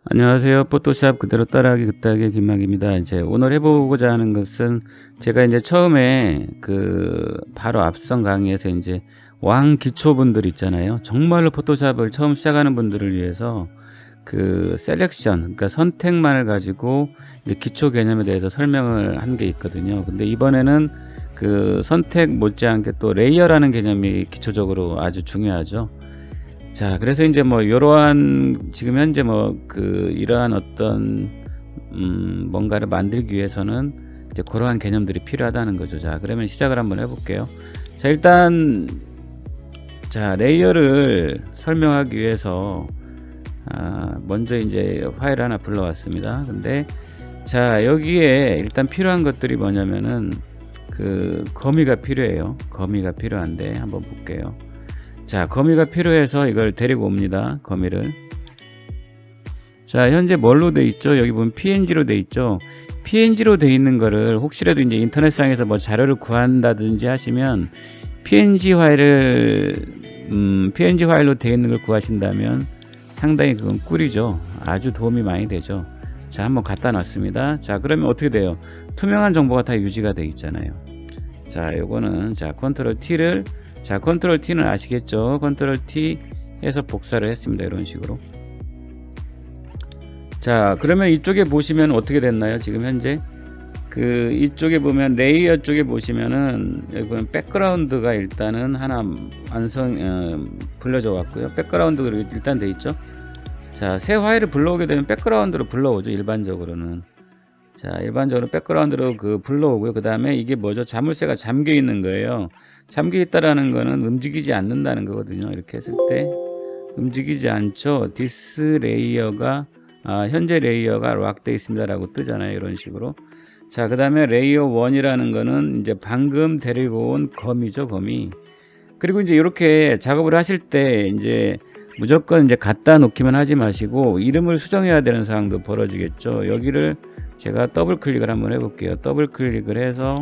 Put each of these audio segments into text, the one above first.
안녕하세요. 포토샵 그대로 따라하기 굿하기 김학입니다. 이제 오늘 해보고자 하는 것은 제가 이제 처음에 바로 앞선 강의에서 이제 왕 기초분들 있잖아요. 정말로 포토샵을 처음 시작하는 분들을 위해서 셀렉션, 그러니까 선택만을 가지고 이제 기초 개념에 대해서 설명을 한 게 있거든요. 근데 이번에는 선택 못지않게 또 레이어라는 개념이 기초적으로 아주 중요하죠. 자, 그래서 이제 이러한 지금 현재 이러한 어떤 뭔가를 만들기 위해서는 이제 그러한 개념들이 필요하다는 거죠. 자, 그러면 시작을 한번 해볼게요. 자, 일단 레이어를 설명하기 위해서 먼저 이제 파일 하나 불러왔습니다. 근데 자, 여기에 일단 필요한 것들이 뭐냐면은 거미가 필요해요. 거미가 필요한데 한번 볼게요. 자, 거미가 필요해서 이걸 데리고 옵니다. 거미를. 자, 현재 뭘로 돼 있죠? 여기 보면 PNG로 돼 있죠. PNG로 돼 있는 거를 혹시라도 이제 인터넷상에서 뭐 자료를 구한다든지 하시면 PNG 파일로 돼 있는 걸 구하신다면 상당히 그건 꿀이죠. 아주 도움이 많이 되죠. 자, 한번 갖다 놨습니다. 자, 그러면 어떻게 돼요? 투명한 정보가 다 유지가 돼 있잖아요. 자, 요거는 컨트롤 T를 컨트롤 T는 아시겠죠? 컨트롤 T 해서 복사를 했습니다. 이런 식으로. 자, 그러면 이쪽에 보시면 어떻게 됐나요? 지금 현재 이쪽에 보면 레이어 쪽에 보시면은 여기 보면 백그라운드가 일단은 하나 불려져 왔고요. 백그라운드가 일단 돼 있죠. 자, 새 파일을 불러오게 되면 백그라운드로 불러오죠. 일반적으로는. 자, 일반적으로 백그라운드로 불러오고요. 그 다음에 이게 뭐죠? 자물쇠가 잠겨 있는 거예요. 잠겨 있다라는 거는 움직이지 않는다는 거거든요. 이렇게 했을 때 움직이지 않죠. This 레이어가 현재 레이어가 락되어 있습니다라고 뜨잖아요. 이런 식으로. 자, 그 다음에 레이어 1이라는 거는 이제 방금 데리고 온 거미죠. 거미. 그리고 이제 이렇게 작업을 하실 때 이제 무조건 이제 갖다 놓기만 하지 마시고 이름을 수정해야 되는 상황도 벌어지겠죠. 여기를 제가 더블 클릭을 한번 해볼게요. 더블 클릭을 해서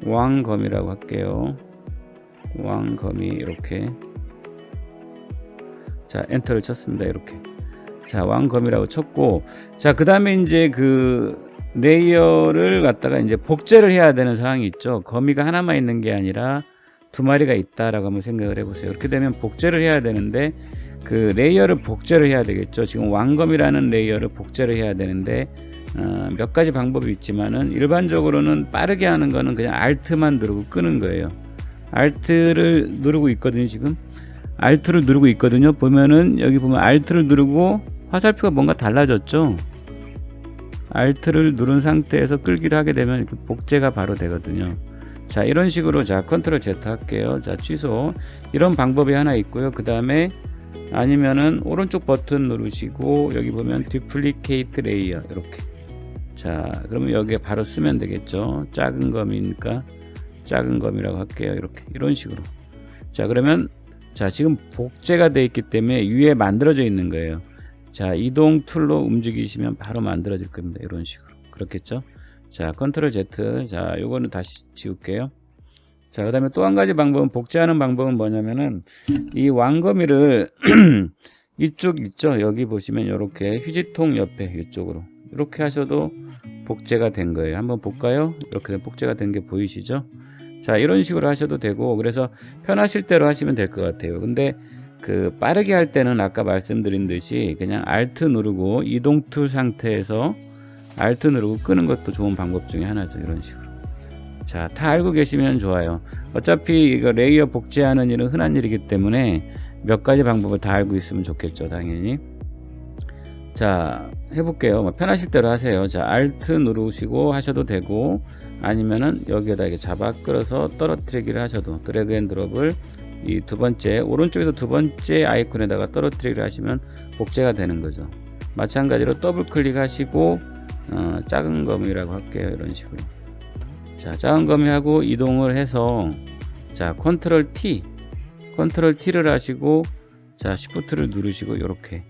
왕거미라고 할게요. 왕거미 이렇게. 자, 엔터를 쳤습니다. 이렇게. 자, 왕거미라고 쳤고, 자, 그 다음에 이제 레이어를 갖다가 이제 복제를 해야 되는 상황이 있죠. 거미가 하나만 있는 게 아니라 두 마리가 있다라고 한번 생각을 해보세요. 이렇게 되면 복제를 해야 되는데 레이어를 복제를 해야 되겠죠. 지금 왕검이라는 레이어를 복제를 해야 되는데 몇 가지 방법이 있지만은 일반적으로는 빠르게 하는 거는 그냥 Alt만 누르고 끄는 거예요. Alt를 누르고 있거든요. 지금 Alt를 누르고 있거든요. 보면은 여기 보면 Alt를 누르고 화살표가 뭔가 달라졌죠. Alt를 누른 상태에서 끌기를 하게 되면 이렇게 복제가 바로 되거든요. 자, 이런 식으로 컨트롤 Z 할게요. 자, 취소. 이런 방법이 하나 있고요. 그 다음에 아니면은 오른쪽 버튼 누르시고 여기 보면 Duplicate Layer 이렇게. 자, 그러면 여기에 바로 쓰면 되겠죠. 작은 거미니까 작은 거미라고 할게요. 이렇게. 이런 식으로. 자, 그러면 지금 복제가 되어 있기 때문에 위에 만들어져 있는 거예요. 자, 이동 툴로 움직이시면 바로 만들어질 겁니다. 이런 식으로. 그렇겠죠? 자, 컨트롤 Z. 자, 요거는 다시 지울게요. 자, 그 다음에 또 한 가지 방법은, 복제하는 방법은 뭐냐면은, 이 왕거미를, 이쪽 있죠? 여기 보시면 이렇게 휴지통 옆에 이쪽으로. 이렇게 하셔도 복제가 된 거예요. 한번 볼까요? 이렇게 복제가 된 게 보이시죠? 자, 이런 식으로 하셔도 되고, 그래서 편하실 대로 하시면 될 것 같아요. 근데, 빠르게 할 때는 아까 말씀드린 듯이 그냥 Alt 누르고 이동 툴 상태에서 Alt 누르고 끄는 것도 좋은 방법 중에 하나죠. 이런 식으로. 자, 다 알고 계시면 좋아요. 어차피 이거 레이어 복제하는 일은 흔한 일이기 때문에 몇 가지 방법을 다 알고 있으면 좋겠죠. 당연히. 자, 해볼게요. 편하실 대로 하세요. 자, Alt 누르시고 하셔도 되고 아니면은 여기에다 이렇게 잡아 끌어서 떨어뜨리기를 하셔도, 드래그 앤 드롭을 이 두 번째 오른쪽에서 두 번째 아이콘에다가 떨어뜨리기를 하시면 복제가 되는 거죠. 마찬가지로 더블 클릭하시고 작은 거미라고 할게요. 이런 식으로. 자, 작은 거미하고 이동을 해서 자, 컨트롤 T를 하시고 자, Shift를 누르시고 이렇게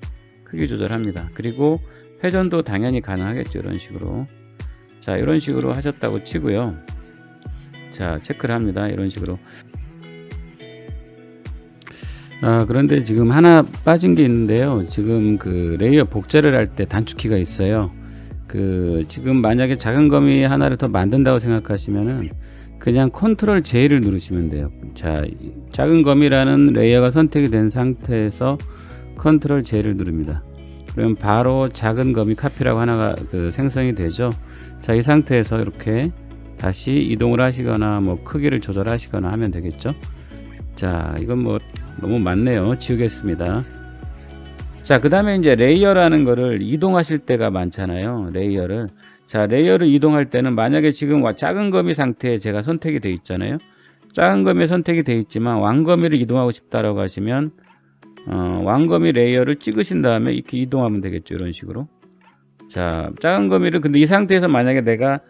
크기 조절합니다. 그리고 회전도 당연히 가능하겠죠. 이런 식으로. 자, 이런 식으로 하셨다고 치고요. 자, 체크를 합니다. 이런 식으로. 그런데 지금 하나 빠진 게 있는데요. 지금 그 레이어 복제를 할 때 단축키가 있어요. 지금 만약에 작은 거미 하나를 더 만든다고 생각하시면은 그냥 컨트롤 J를 누르시면 돼요. 자, 작은 거미라는 레이어가 선택이 된 상태에서 컨트롤 J를 누릅니다. 그러면 바로 작은 거미 카피라고 하나가 생성이 되죠. 자, 이 상태에서 이렇게 다시 이동을 하시거나 뭐 크기를 조절하시거나 하면 되겠죠. 자, 이건 뭐 너무 많네요. 지우겠습니다. 자, 그 다음에 이제 레이어라는 거를 이동하실 때가 많잖아요. 레이어를. 자, 레이어를 이동할 때는 만약에 지금 작은 거미 상태에 제가 선택이 돼 있잖아요. 작은 거미에 선택이 돼 있지만 왕거미를 이동하고 싶다라고 하시면 왕거미 레이어를 찍으신 다음에 이렇게 이동하면 되겠죠. 이런 식으로. 자, 작은 거미를 근데 이 상태에서 만약에 내가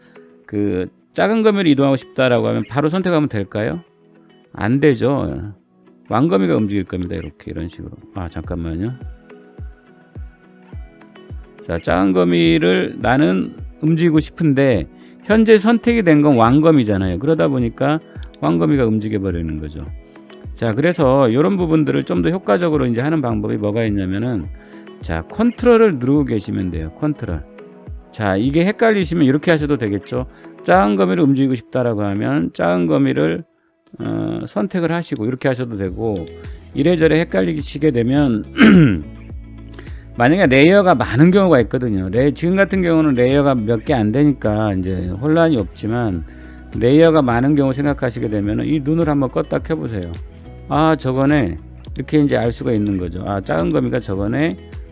작은 거미를 이동하고 싶다라고 하면 바로 선택하면 될까요? 안 되죠. 왕거미가 움직일 겁니다. 이렇게 이런 식으로. 잠깐만요. 자, 작은 거미를 나는 움직이고 싶은데 현재 선택이 된 건 왕거미잖아요. 그러다 보니까 왕거미가 움직여 버리는 거죠. 자, 그래서 이런 부분들을 좀 더 효과적으로 이제 하는 방법이 뭐가 있냐면은 자, 컨트롤을 누르고 계시면 돼요. 컨트롤. 자, 이게 헷갈리시면 이렇게 하셔도 되겠죠. 작은 거미를 움직이고 싶다라고 하면 작은 거미를 선택을 하시고 이렇게 하셔도 되고, 이래저래 헷갈리시게 되면 만약에 레이어가 많은 경우가 있거든요. 지금 같은 경우는 레이어가 몇 개 안 되니까 이제 혼란이 없지만, 레이어가 많은 경우 생각하시게 되면 이 눈을 한번 껐다 켜보세요. 저거네. 이렇게 이제 알 수가 있는 거죠. 작은 거미가 저거네.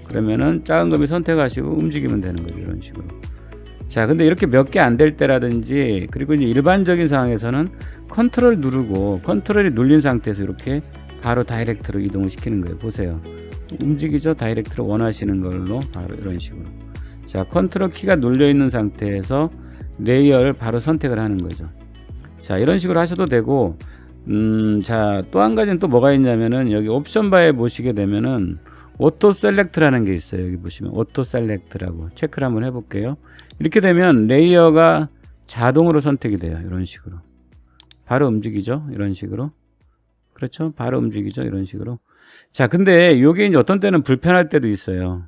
그러면은 작은 거미 선택하시고 움직이면 되는 거죠. 이런 식으로. 자, 근데 이렇게 몇 개 안 될 때라든지, 그리고 이제 일반적인 상황에서는 컨트롤 누르고 컨트롤이 눌린 상태에서 이렇게 바로 다이렉트로 이동을 시키는 거예요. 보세요. 움직이죠? 다이렉트로 원하시는 걸로 바로 이런 식으로. 자, 컨트롤 키가 눌려 있는 상태에서 레이어를 바로 선택을 하는 거죠. 자, 이런 식으로 하셔도 되고, 자, 또 한 가지는 또 뭐가 있냐면은 여기 옵션 바에 보시게 되면은 오토 셀렉트라는 게 있어요. 여기 보시면 오토 셀렉트라고 체크를 한번 해볼게요. 이렇게 되면 레이어가 자동으로 선택이 돼요. 이런 식으로 바로 움직이죠. 이런 식으로. 그렇죠? 바로 움직이죠. 이런 식으로. 자, 근데 이게 이제 어떤 때는 불편할 때도 있어요.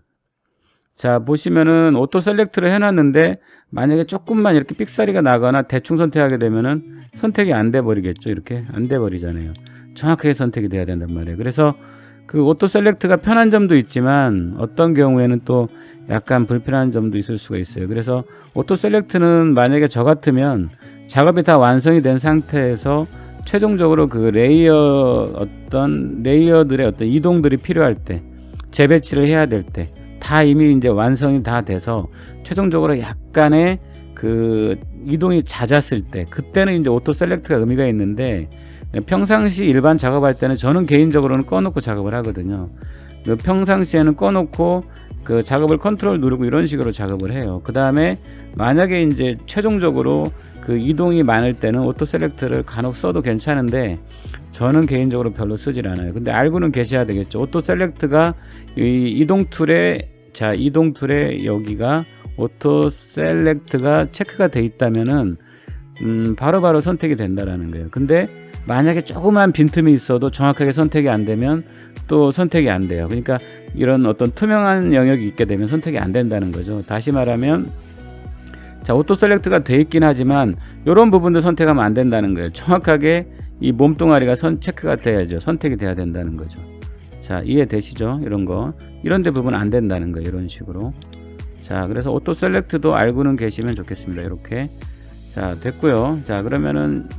자, 보시면은 오토 셀렉트를 해놨는데 만약에 조금만 이렇게 삑사리가 나거나 대충 선택하게 되면은 선택이 안 돼 버리겠죠. 이렇게 안 돼 버리잖아요. 정확하게 선택이 돼야 된단 말이에요. 그래서 오토 셀렉트가 편한 점도 있지만 어떤 경우에는 또 약간 불편한 점도 있을 수가 있어요. 그래서 오토 셀렉트는 만약에 저 같으면 작업이 다 완성이 된 상태에서 최종적으로 레이어들의 어떤 이동들이 필요할 때, 재배치를 해야 될 때, 다 이미 이제 완성이 다 돼서 최종적으로 약간의 이동이 잦았을 때, 그때는 이제 오토 셀렉트가 의미가 있는데, 평상시 일반 작업할 때는 저는 개인적으로는 꺼놓고 작업을 하거든요. 평상시에는 꺼놓고 작업을 컨트롤 누르고 이런 식으로 작업을 해요. 그 다음에 만약에 이제 최종적으로 이동이 많을 때는 오토 셀렉트를 간혹 써도 괜찮은데 저는 개인적으로 별로 쓰질 않아요. 근데 알고는 계셔야 되겠죠. 오토 셀렉트가 이동 툴에 여기가 오토 셀렉트가 체크가 돼 있다면은 바로바로 선택이 된다라는 거예요. 근데 만약에 조그만 빈틈이 있어도 정확하게 선택이 안 되면 또 선택이 안 돼요. 그러니까 이런 어떤 투명한 영역이 있게 되면 선택이 안 된다는 거죠. 다시 말하면, 자, 오토 셀렉트가 돼 있긴 하지만 이런 부분도 선택하면 안 된다는 거예요. 정확하게 이 몸뚱아리가 체크가 돼야죠. 선택이 돼야 된다는 거죠. 자, 이해되시죠? 이런 거. 이런 데 부분 안 된다는 거예요. 이런 식으로. 자, 그래서 오토 셀렉트도 알고는 계시면 좋겠습니다. 이렇게. 자, 됐고요. 자, 그러면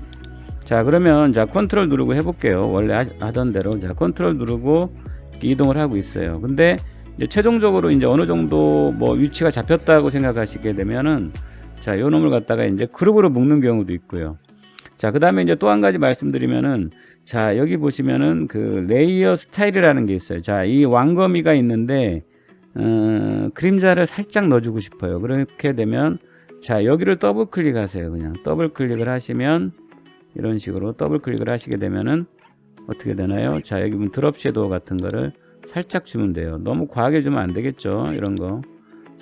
컨트롤 누르고 해볼게요. 원래 하던 대로. 자, 컨트롤 누르고 이동을 하고 있어요. 근데 이제 최종적으로 이제 어느 정도 위치가 잡혔다고 생각하시게 되면은, 자, 요 놈을 갖다가 이제 그룹으로 묶는 경우도 있고요. 자, 그 다음에 이제 또 한 가지 말씀드리면은, 자, 여기 보시면은 레이어 스타일이라는 게 있어요. 자, 이 왕거미가 있는데, 그림자를 살짝 넣어주고 싶어요. 그렇게 되면, 자, 여기를 더블 클릭하세요. 그냥 더블 클릭을 하시면, 이런 식으로 더블 클릭을 하시게 되면은 어떻게 되나요? 자, 여기 보면 드롭 섀도우 같은 거를 살짝 주면 돼요. 너무 과하게 주면 안 되겠죠. 이런 거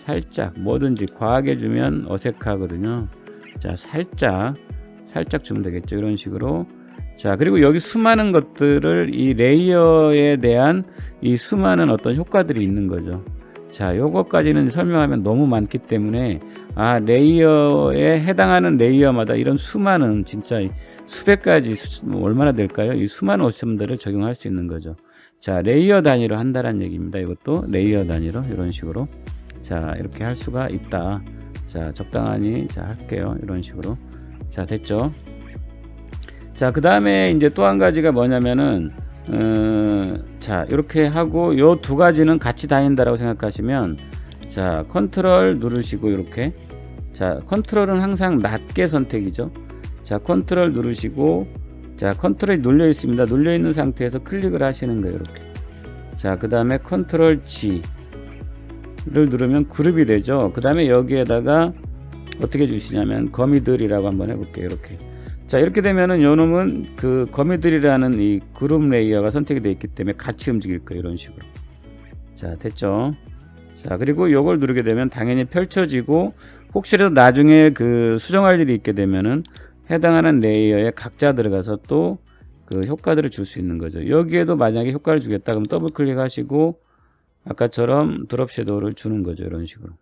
살짝, 뭐든지 과하게 주면 어색하거든요. 자, 살짝 주면 되겠죠. 이런 식으로. 자, 그리고 여기 수많은 것들을 이 레이어에 대한 이 수많은 어떤 효과들이 있는 거죠. 자, 요거까지는 설명하면 너무 많기 때문에 레이어에 해당하는 레이어마다 이런 수많은 진짜 수백 가지 얼마나 될까요? 이 수많은 오점들을 적용할 수 있는 거죠. 자, 레이어 단위로 한다는 얘기입니다. 이것도 레이어 단위로 이런 식으로 자, 이렇게 할 수가 있다. 자, 적당하니 자 할게요. 이런 식으로. 자, 됐죠? 자, 그 다음에 이제 또 한 가지가 뭐냐면은 자, 이렇게 하고 요 두 가지는 같이 다닌다라고 생각하시면 자, 컨트롤 누르시고 이렇게 자, 컨트롤은 항상 낮게 선택이죠. 자, 컨트롤 누르시고 자, 컨트롤이 눌려 있습니다. 눌려 있는 상태에서 클릭을 하시는 거예요. 이렇게. 자, 그 다음에 컨트롤 G를 누르면 그룹이 되죠. 그 다음에 여기에다가 어떻게 주시냐면 거미들이라고 한번 해볼게요. 이렇게. 자, 이렇게 되면은 요 놈은 그 거미들이라는 이 그룹 레이어가 선택이 되어 있기 때문에 같이 움직일 거예요. 이런 식으로. 자, 됐죠. 자, 그리고 요걸 누르게 되면 당연히 펼쳐지고 혹시라도 나중에 그 수정할 일이 있게 되면은 해당하는 레이어에 각자 들어가서 또 그 효과들을 줄 수 있는 거죠. 여기에도 만약에 효과를 주겠다 그러면 더블 클릭하시고 아까처럼 드롭 섀도우를 주는 거죠. 이런 식으로.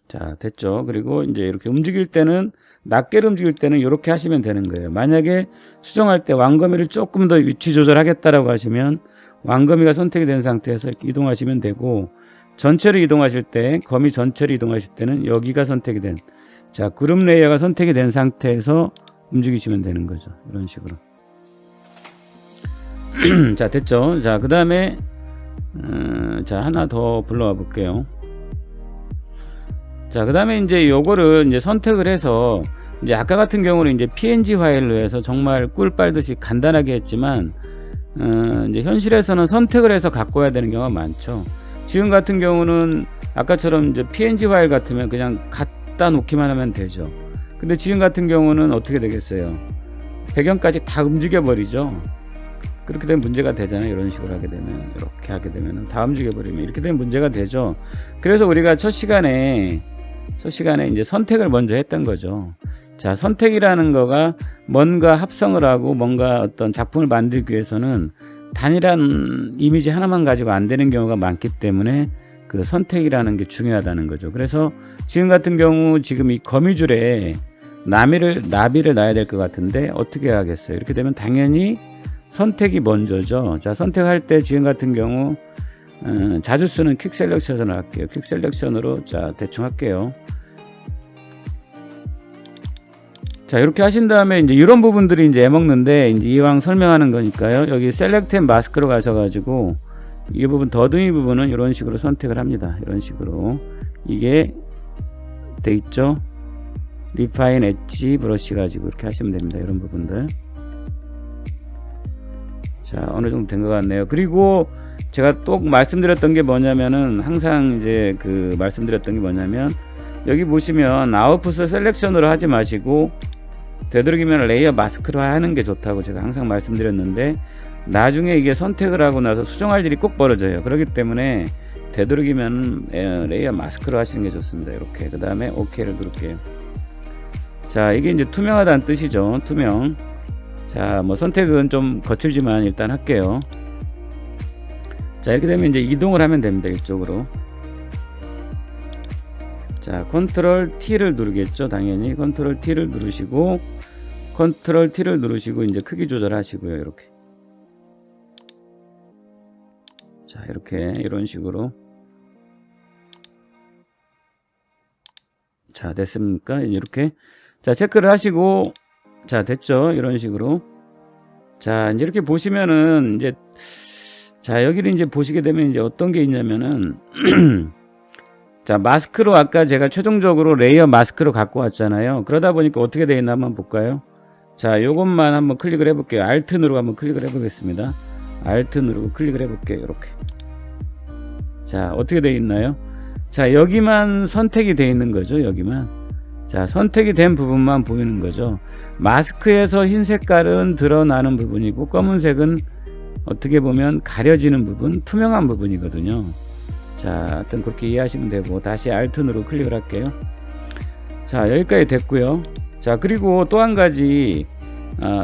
자, 됐죠. 그리고 이제 이렇게 움직일 때는 낮게 움직일 때는 이렇게 하시면 되는 거예요. 만약에 수정할 때 왕거미를 조금 더 위치 조절하겠다라고 하시면 왕거미가 선택이 된 상태에서 이동하시면 되고 전체를 이동하실 때 거미 전체를 이동하실 때는 여기가 선택이 된 자, 그룹 레이어가 선택이 된 상태에서 움직이시면 되는 거죠. 이런 식으로. 자, 됐죠. 자, 그 다음에 자, 하나 더 불러와 볼게요. 자, 그 다음에 이제 요거를 이제 선택을 해서 이제 아까 같은 경우는 이제 PNG 파일로 해서 정말 꿀 빨듯이 간단하게 했지만 이제 현실에서는 선택을 해서 갖고 와야 되는 경우가 많죠. 지금 같은 경우는 아까처럼 이제 PNG 파일 같으면 그냥 갖다 놓기만 하면 되죠. 근데 지금 같은 경우는 어떻게 되겠어요? 배경까지 다 움직여 버리죠. 그렇게 되면 문제가 되잖아요. 이런 식으로 하게 되면, 이렇게 하게 되면 다 움직여 버리면 이렇게 되면 문제가 되죠. 그래서 우리가 첫 시간에 이제 선택을 먼저 했던 거죠. 자, 선택이라는 거가 뭔가 합성을 하고 뭔가 어떤 작품을 만들기 위해서는 단일한 이미지 하나만 가지고 안 되는 경우가 많기 때문에 그 선택이라는 게 중요하다는 거죠. 그래서 지금 같은 경우 지금 이 거미줄에 나비를 놔야 될 것 같은데 어떻게 하겠어요? 이렇게 되면 당연히 선택이 먼저죠. 자, 선택할 때 지금 같은 경우 자주 쓰는 퀵 셀렉션을 할게요. 퀵 셀렉션으로 자, 대충 할게요. 자, 이렇게 하신 다음에 이제 이런 부분들이 이제 애먹는데 이제 이왕 설명하는 거니까요. 여기 셀렉트 앤 마스크로 가셔가지고 이 부분 더듬이 부분은 이런 식으로 선택을 합니다. 이런 식으로 이게 돼 있죠. 리파인 엣지 브러쉬 가지고 이렇게 하시면 됩니다. 이런 부분들. 자, 어느 정도 된 것 같네요. 그리고 제가 또 말씀드렸던 게 뭐냐면은 항상 이제 그 말씀드렸던 게 뭐냐면 여기 보시면 아웃풋을 셀렉션으로 하지 마시고 되도록이면 레이어 마스크로 하는 게 좋다고 제가 항상 말씀드렸는데 나중에 이게 선택을 하고 나서 수정할 일이 꼭 벌어져요. 그렇기 때문에 되도록이면 레이어 마스크로 하시는 게 좋습니다. 이렇게 그 다음에 OK를 누를게요. 자, 이게 이제 투명하다는 뜻이죠. 투명. 자, 뭐 선택은 좀 거칠지만 일단 할게요. 자, 이렇게 되면 이제 이동을 하면 됩니다. 이쪽으로. 자, 컨트롤 T를 누르겠죠. 당연히 컨트롤 T를 누르시고 컨트롤 T를 누르시고 이제 크기 조절하시고요. 이렇게. 자, 이렇게 이런 식으로. 자, 됐습니까? 이렇게. 자, 체크를 하시고 자, 됐죠. 이런 식으로. 자, 이제 이렇게 보시면은 이제 자, 여기를 이제 보시게 되면 이제 어떤 게 있냐면은 자, 마스크로 아까 제가 최종적으로 레이어 마스크로 갖고 왔잖아요. 그러다 보니까 어떻게 되어 있나 한번 볼까요? 자, 요것만 한번 클릭을 해 볼게요. Alt 누르고 한번 클릭을 해 보겠습니다. Alt 누르고 클릭을 해 볼게요. 이렇게. 자, 어떻게 되어 있나요? 자, 여기만 선택이 되어 있는 거죠. 여기만. 자, 선택이 된 부분만 보이는 거죠. 마스크에서 흰 색깔은 드러나는 부분이고 검은색은 어떻게 보면 가려지는 부분, 투명한 부분이거든요. 자, 하여튼 그렇게 이해하시면 되고 다시 Alt 누르고 클릭을 할게요. 자, 여기까지 됐고요. 자, 그리고 또 한 가지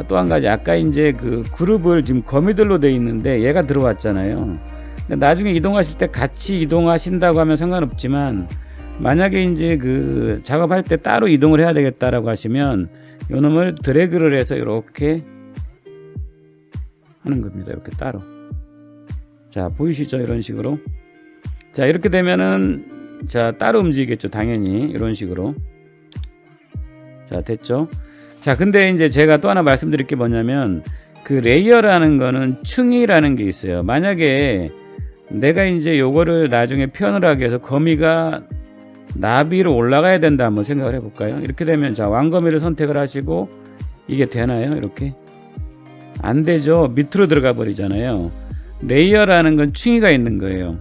또 한 가지, 아까 이제 그 그룹을 지금 거미들로 돼 있는데 얘가 들어왔잖아요. 나중에 이동하실 때 같이 이동하신다고 하면 상관없지만, 만약에 이제 그 작업할 때 따로 이동을 해야 되겠다라고 하시면 요 놈을 드래그를 해서 이렇게 하는 겁니다. 이렇게 따로. 자, 보이시죠? 이런 식으로. 자, 이렇게 되면은 자, 따로 움직이겠죠. 당연히 이런 식으로. 자, 됐죠? 자, 근데 이제 제가 또 하나 말씀드릴 게 뭐냐면, 그 레이어라는 거는 층이라는 게 있어요. 만약에 내가 이제 요거를 나중에 표현을 하기 위해서 거미가 나비로 올라가야 된다 한번 생각을 해볼까요? 이렇게 되면 자, 왕거미를 선택을 하시고 이게 되나요? 이렇게 안 되죠. 밑으로 들어가 버리잖아요. 레이어라는 건 층위가 있는 거예요.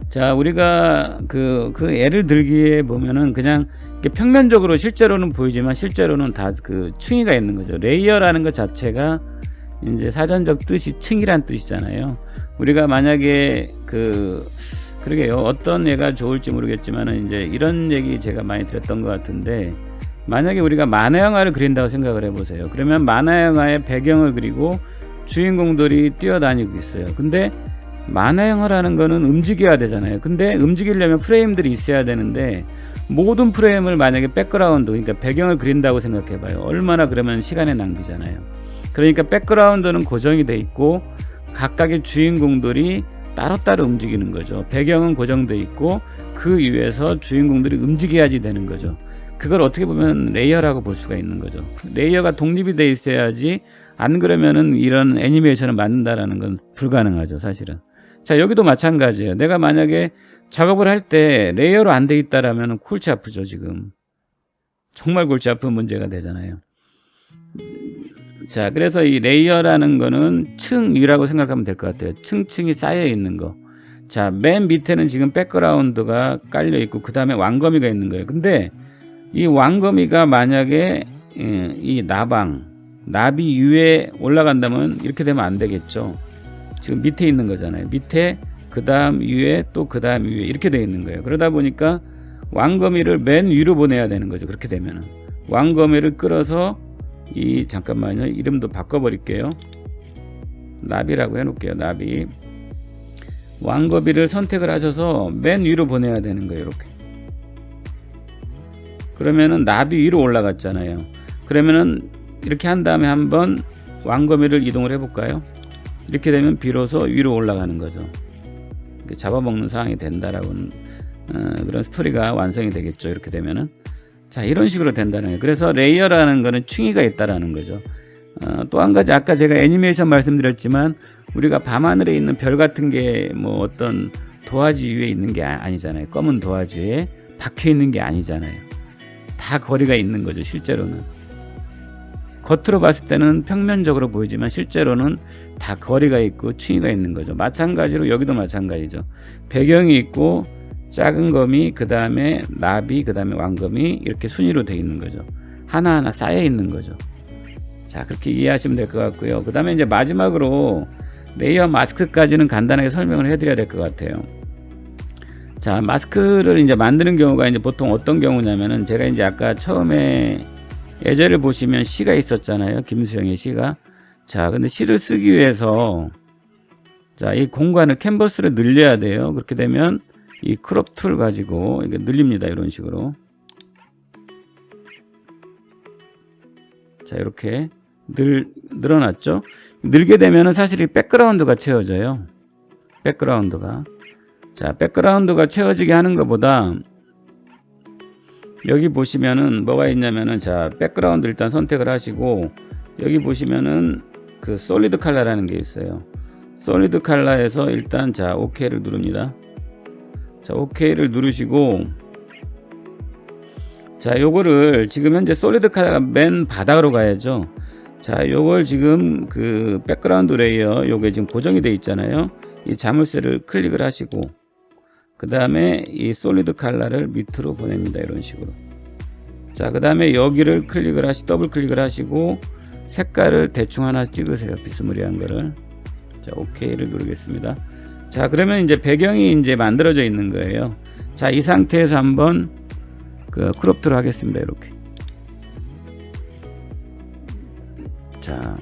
자, 우리가 그 예를 들기에 보면은 그냥 평면적으로 실제로는 보이지만 실제로는 다 그 층위가 있는 거죠. 레이어라는 것 자체가 이제 사전적 뜻이 층이란 뜻이잖아요. 우리가 만약에 그러게요. 어떤 예가 좋을지 모르겠지만은 이제 이런 얘기 제가 많이 드렸던 것 같은데, 만약에 우리가 만화 영화를 그린다고 생각을 해보세요. 그러면 만화 영화의 배경을 그리고 주인공들이 뛰어다니고 있어요. 근데 만화 영화라는 거는 움직여야 되잖아요. 근데 움직이려면 프레임들이 있어야 되는데, 모든 프레임을 만약에 백그라운드, 그러니까 배경을 그린다고 생각해봐요. 얼마나 그러면 시간의 낭비잖아요. 그러니까 백그라운드는 고정이 돼 있고 각각의 주인공들이 따로따로 움직이는 거죠. 배경은 고정돼 있고 그 위에서 주인공들이 움직여야지 되는 거죠. 그걸 어떻게 보면 레이어라고 볼 수가 있는 거죠. 레이어가 독립이 돼 있어야지, 안 그러면은 이런 애니메이션을 만든다라는 건 불가능하죠, 사실은. 자, 여기도 마찬가지예요. 내가 만약에 작업을 할 때 레이어로 안 돼 있다라면 골치 아프죠, 지금. 정말 골치 아픈 문제가 되잖아요. 자, 그래서 이 레이어라는 거는 층 위라고 생각하면 될 것 같아요. 층층이 쌓여 있는 거. 자, 맨 밑에는 지금 백그라운드가 깔려 있고 그 다음에 왕거미가 있는 거예요. 근데 이 왕거미가 만약에 이 나비 위에 올라간다면 이렇게 되면 안 되겠죠. 지금 밑에 있는 거잖아요. 밑에 그 다음 위에 또 그 다음 위에 이렇게 되어 있는 거예요. 그러다 보니까 왕거미를 맨 위로 보내야 되는 거죠. 그렇게 되면은 왕거미를 끌어서 잠깐만요. 이름도 바꿔버릴게요. 나비라고 해놓을게요. 나비. 왕거미를 선택을 하셔서 맨 위로 보내야 되는 거예요. 이렇게. 그러면은 나비 위로 올라갔잖아요. 그러면은 이렇게 한 다음에 한번 왕거미를 이동을 해볼까요? 이렇게 되면 비로소 위로 올라가는 거죠. 잡아먹는 상황이 된다라고는 그런 스토리가 완성이 되겠죠. 이렇게 되면은. 자, 이런 식으로 된다는 거예요. 그래서 레이어라는 거는 층위가 있다라는 거죠. 또 한 가지, 아까 제가 애니메이션 말씀드렸지만 우리가 밤하늘에 있는 별 같은 게 뭐 어떤 도화지 위에 있는 게 아니잖아요. 검은 도화지 위에 박혀 있는 게 아니잖아요. 다 거리가 있는 거죠, 실제로는. 겉으로 봤을 때는 평면적으로 보이지만 실제로는 다 거리가 있고 층위가 있는 거죠. 마찬가지로 여기도 마찬가지죠. 배경이 있고 작은 거미, 그 다음에 나비, 그 다음에 왕거미, 이렇게 순위로 되어 있는 거죠. 하나하나 쌓여 있는 거죠. 자, 그렇게 이해하시면 될 것 같고요. 그 다음에 이제 마지막으로 레이어 마스크까지는 간단하게 설명을 해드려야 될 것 같아요. 자, 마스크를 이제 만드는 경우가 이제 보통 어떤 경우냐면은, 제가 이제 아까 처음에 예제를 보시면 시가 있었잖아요. 김수영의 시가. 자, 근데 시를 쓰기 위해서 자, 이 공간을 캔버스를 늘려야 돼요. 그렇게 되면 이 크롭 툴 가지고 이게 늘립니다. 이런 식으로. 자, 이렇게 늘어났죠. 늘게 되면은 사실 이 백그라운드가 채워져요. 백그라운드가. 자, 백그라운드가 채워지게 하는 것보다 여기 보시면은 뭐가 있냐면은, 자, 백그라운드 일단 선택을 하시고 여기 보시면은 그 솔리드 컬러라는 게 있어요. 솔리드 컬러에서 일단 자, OK를 누릅니다. 자, OK를 누르시고, 자, 요거를 지금 현재 솔리드 컬러가 맨 바닥으로 가야죠. 자, 요걸 지금 그 백그라운드 레이어 요게 지금 고정이 돼 있잖아요. 이 자물쇠를 클릭을 하시고 그 다음에 이 솔리드 컬러를 밑으로 보냅니다. 이런 식으로. 자, 그 다음에 여기를 더블 클릭을 하시고 색깔을 대충 하나 찍으세요. 비스무리한 거를. 자, OK를 누르겠습니다. 자, 그러면 이제 배경이 이제 만들어져 있는 거예요. 자, 이 상태에서 한번 크롭트를 하겠습니다. 이렇게. 자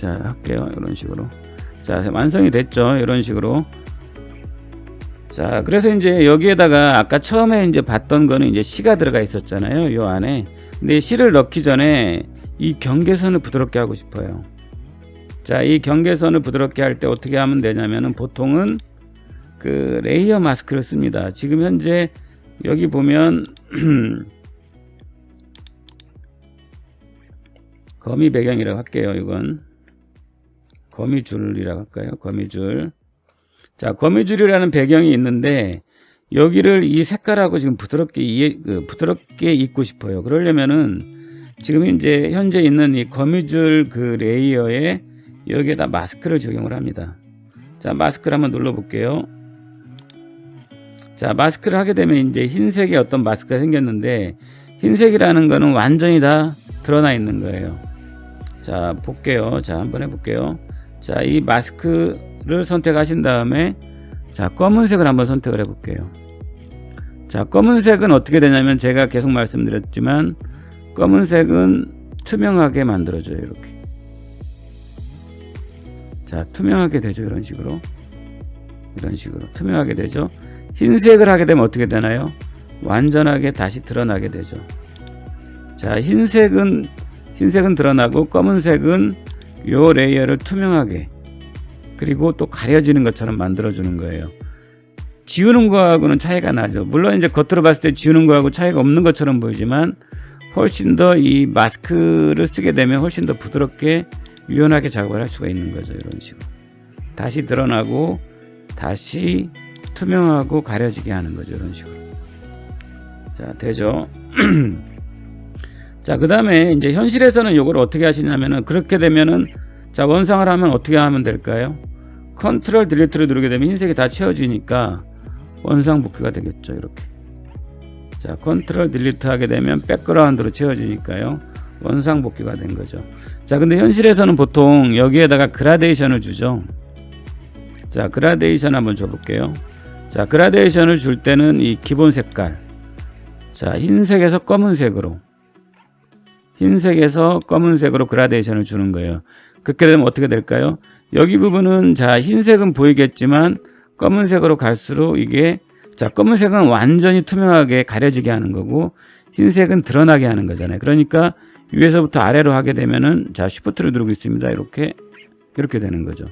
할게요. 이런 식으로. 자 완성이 됐죠. 이런 식으로. 자 그래서 이제 여기에다가 아까 처음에 이제 봤던 거는 이제 C가 들어가 있었잖아요. 요 안에. 근데 C를 넣기 전에 이 경계선을 부드럽게 하고 싶어요. 자 이 경계선을 부드럽게 할 때 어떻게 하면 되냐면은 보통은 그 레이어 마스크를 씁니다. 지금 현재 여기 보면 거미 배경이라고 할게요. 이건 거미줄이라고 할까요? 거미줄. 자, 거미줄이라는 배경이 있는데 여기를 이 색깔하고 지금 부드럽게 부드럽게 입고 싶어요. 그러려면은 지금 현재 있는 이 거미줄 그 레이어에 여기에다 마스크를 적용을 합니다. 자, 마스크를 한번 눌러 볼게요. 자, 마스크를 하게 되면 이제 흰색의 어떤 마스크가 생겼는데 흰색이라는 거는 완전히 다 드러나 있는 거예요. 자, 볼게요. 자, 한번 해볼게요. 자, 이 마스크를 선택하신 다음에 자, 검은색을 한번 선택을 해볼게요. 자, 검은색은 어떻게 되냐면 제가 계속 말씀드렸지만 검은색은 투명하게 만들어줘요. 이렇게. 자, 투명하게 되죠. 이런 식으로. 이런 식으로 투명하게 되죠. 흰색을 하게 되면 어떻게 되나요? 완전하게 다시 드러나게 되죠. 자, 흰색은 드러나고 검은색은 요 레이어를 투명하게 그리고 또 가려지는 것처럼 만들어주는 거예요. 지우는 거하고는 차이가 나죠. 물론 이제 겉으로 봤을 때 지우는 거하고 차이가 없는 것처럼 보이지만 훨씬 더 이 마스크를 쓰게 되면 훨씬 더 부드럽게 유연하게 작업을 할 수가 있는 거죠. 이런 식으로. 다시 드러나고 다시 투명하고 가려지게 하는 거죠. 이런 식으로. 자, 되죠. 자, 그 다음에 이제 현실에서는 이걸 어떻게 하시냐면은 그렇게 되면은 자, 원상을 하면 어떻게 하면 될까요? 컨트롤 딜리트를 누르게 되면 흰색이 다 채워지니까 원상 복귀가 되겠죠. 이렇게. 자, 컨트롤 딜리트 하게 되면 백그라운드로 채워지니까요. 원상 복귀가 된 거죠. 자, 근데 현실에서는 보통 여기에다가 그라데이션을 주죠. 자, 그라데이션 한번 줘볼게요. 자, 그라데이션을 줄 때는 이 기본 색깔. 자, 흰색에서 검은색으로 그라데이션을 주는 거예요. 그렇게 되면 어떻게 될까요? 여기 부분은 자, 흰색은 보이겠지만 검은색으로 갈수록 이게 자, 검은색은 완전히 투명하게 가려지게 하는 거고 흰색은 드러나게 하는 거잖아요. 그러니까 위에서부터 아래로 하게 되면은 자, 쉬프트를 누르고 있습니다. 이렇게 되는 거죠.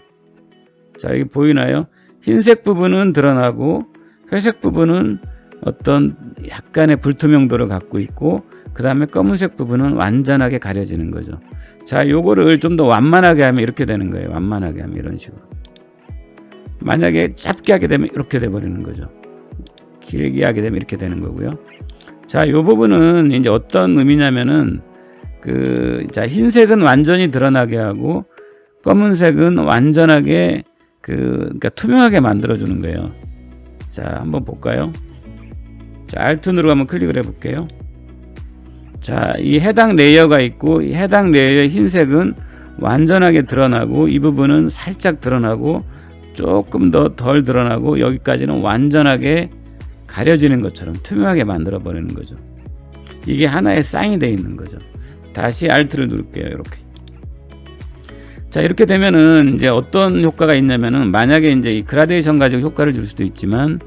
자, 여기 보이나요? 흰색 부분은 드러나고 회색 부분은 어떤 약간의 불투명도를 갖고 있고 그 다음에 검은색 부분은 완전하게 가려지는 거죠. 자, 요거를 좀 더 완만하게 하면 이렇게 되는 거예요. 완만하게 하면 이런 식으로. 만약에 짧게 하게 되면 이렇게 돼버리는 거죠. 길게 하게 되면 이렇게 되는 거고요. 자, 요 부분은 이제 어떤 의미냐면은 자, 흰색은 완전히 드러나게 하고 검은색은 완전하게 그러니까 투명하게 만들어주는 거예요. 자, 한번 볼까요? 자, Alt 누르고 한번 클릭을 해볼게요. 자, 이 해당 레이어가 있고 이 해당 레이어의 흰색은 완전하게 드러나고 이 부분은 살짝 드러나고 조금 더 덜 드러나고 여기까지는 완전하게 가려지는 것처럼 투명하게 만들어 버리는 거죠. 이게 하나의 쌍이 되어 있는 거죠. 다시 Alt를 누를게요. 이렇게. 자, 이렇게 되면은 이제 어떤 효과가 있냐면은 만약에 이제 이 그라데이션 가지고 효과를 줄 수도 있지만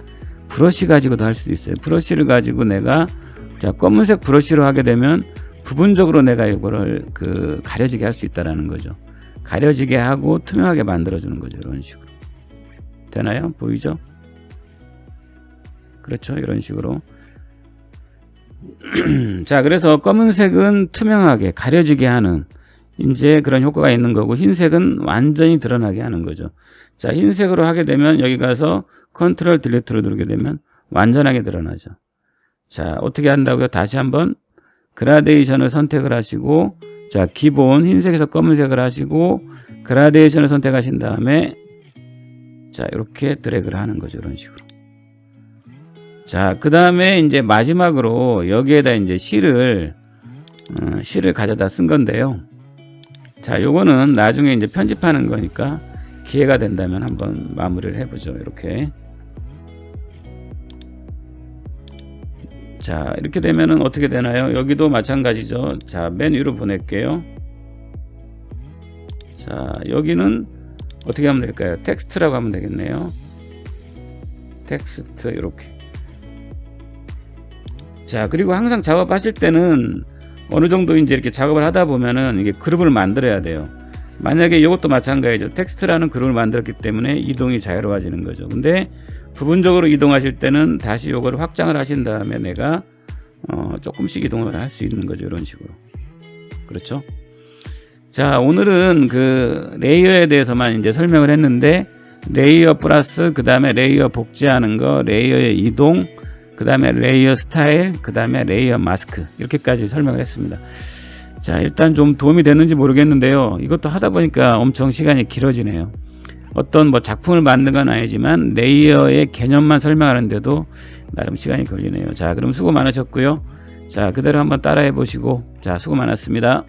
브러쉬 가지고도 할 수도 있어요. 브러쉬를 가지고 내가 자, 검은색 브러쉬로 하게 되면 부분적으로 내가 이거를 가려지게 할 수 있다라는 거죠. 가려지게 하고 투명하게 만들어 주는 거죠. 이런 식으로. 되나요? 보이죠? 그렇죠. 이런 식으로. 자, 그래서 검은색은 투명하게 가려지게 하는 이제 그런 효과가 있는 거고 흰색은 완전히 드러나게 하는 거죠. 자, 흰색으로 하게 되면 여기 가서 컨트롤 딜리트로 누르게 되면 완전하게 드러나죠. 자, 어떻게 한다고요? 다시 한번 그라데이션을 선택을 하시고 자, 기본 흰색에서 검은색을 하시고 그라데이션을 선택하신 다음에 자, 이렇게 드래그를 하는 거죠. 이런 식으로. 자, 그 다음에 이제 마지막으로 여기에다 이제 실을 가져다 쓴 건데요. 자, 요거는 나중에 이제 편집하는 거니까 기회가 된다면 한번 마무리를 해보죠. 이렇게. 자, 이렇게 되면은 어떻게 되나요? 여기도 마찬가지죠. 자, 맨 위로 보낼게요. 자, 여기는 어떻게 하면 될까요? 텍스트라고 하면 되겠네요. 텍스트 이렇게. 자, 그리고 항상 작업하실 때는 어느 정도 이제 이렇게 작업을 하다 보면은 이게 그룹을 만들어야 돼요. 만약에 이것도 마찬가지죠. 텍스트라는 그룹을 만들었기 때문에 이동이 자유로워지는 거죠. 근데 부분적으로 이동하실 때는 다시 요거를 확장을 하신 다음에 내가 조금씩 이동을 할 수 있는 거죠. 이런 식으로. 그렇죠? 자, 오늘은 그 레이어에 대해서만 이제 설명을 했는데, 레이어 플러스, 그 다음에 레이어 복제하는 거, 레이어의 이동, 그 다음에 레이어 스타일, 그 다음에 레이어 마스크, 이렇게까지 설명을 했습니다. 자, 일단 좀 도움이 됐는지 모르겠는데요. 이것도 하다 보니까 엄청 시간이 길어지네요. 어떤 뭐 작품을 만든 건 아니지만 레이어의 개념만 설명하는데도 나름 시간이 걸리네요. 자, 그럼 수고 많으셨고요. 자, 그대로 한번 따라해 보시고, 자, 수고 많았습니다.